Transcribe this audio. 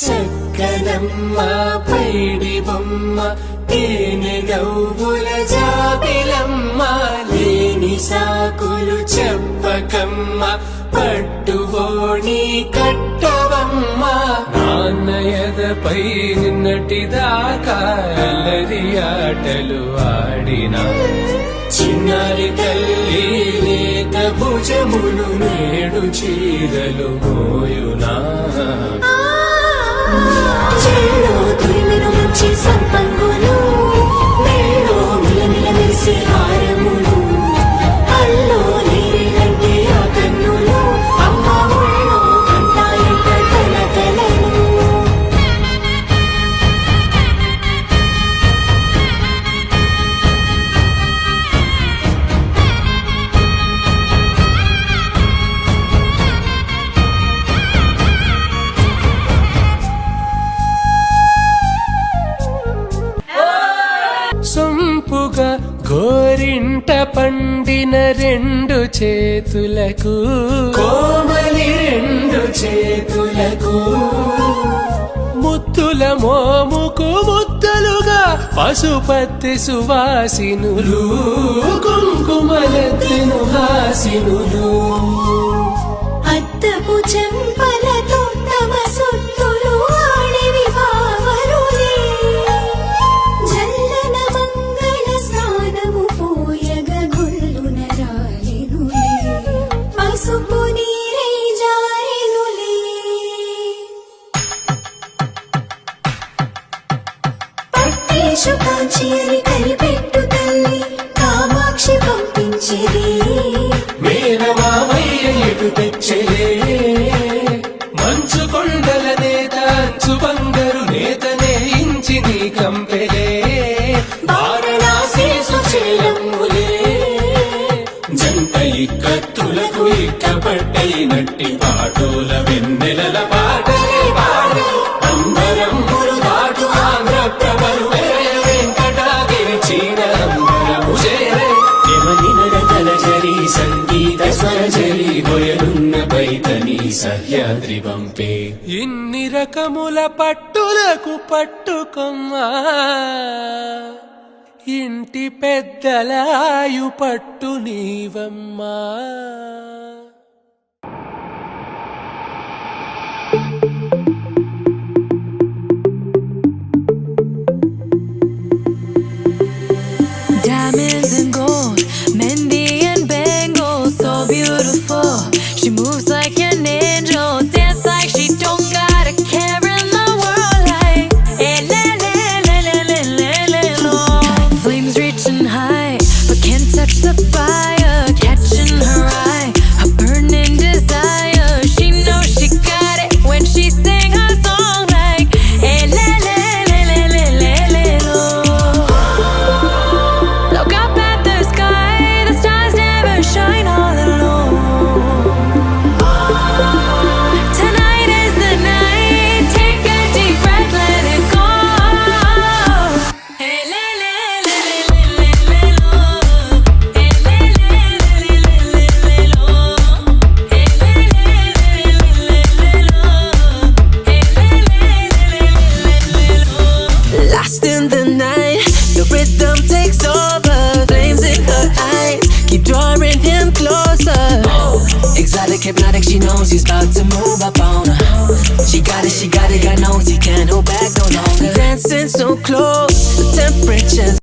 చక్కనమ్మ పైడి బొమ్మ తేనె నవ్వుల జాబిలమ్మ లేని సాకులు చెప్పకమ్మ పట్టువోణి కట్టవమ్మ నాన్నయదపై నిన్నటిదాకా అల్లరి ఆటలు ఆడినా చిన్నారి తల్లి లేత భుజములు నేడు చీరలు మోయునా చెల్లో తురిమిన మంచి సంపంగులు మెళ్ళో మిలమిల మెరిసే హారములు అల్లో నీరిలంటే ఆ కన్నులు అమ్మ ఒళ్ళో కంటాయంట కలకలను సొంపుగా గోరింట పండిన రెండు చేతులకు కోమలి రెండు చేతులకు ముత్తుల మోముకు ముద్దలుగా పశుపతి సువాసినులు కుంకుమలెత్తిను హాసినులు అద్దపు చెంపలతో తమ సొత్తులు ఆడివి బావరులే జల్లన మంగళ స్నానము పోయగ గొల్లున రాలినులే పసుపు నీరై జారినులే పట్టేషు కాంచియని కలిపెట్టు తల్లి కామాక్షి పంపించిరి మేనమామయ్య ఎటు తెచ్చలే మంచు కొండల నేత అంచు బంగారు నేతనే ఇంచి నీ కంపెలే వారణాసి సుచేలమ్ములే జంట ఇక్కత్తులకు ఇక్కపట్టైనట్టి పాటోల వెన్నెలల పాటలే పాడే అంబరమ్ములు దాటు ఆంధ్ర ప్రభలు వెంకటాగిరి చీర అంబరము చేరే యమని నడకల జరి సంగీత స్వరజరి బొయలున్న పైతని సహ్యాద్రి పంపే ఇన్ని రకముల పట్టులకు పట్టుకొమ్మా ఇంటి పెద్దలాయు పట్టు నీవమ్మా Diamonds and gold, Mendy and bangles, so beautiful. She moves like an angel, dance like she don't got a care in the world. Like, eh, le, le, le, le, le, le, le, lo. Flames reaching high, but can't touch the fire. Catching her eye, a burning desire. She knows she got it when she sing her song. Like, eh, le, le, le, le, le, le, le, lo. Look up at the sky, the stars never shine all alone. Tonight is the night, take a deep breath, let it go. Hey, le, le, le, le, le, le, le, lo. Hey, le, le, le, le, le, le, lo. Hey, le, le, le, le, le, lo. Hey, le, le, le, le, le, lo. Lost in the night, the rhythm takes over. Flames in her eyes keep drawing him closer. Exotic, hypnotic, she knows he's about to move up on her. She got it, God knows he can't hold back no longer. Dancing so close, the temperature's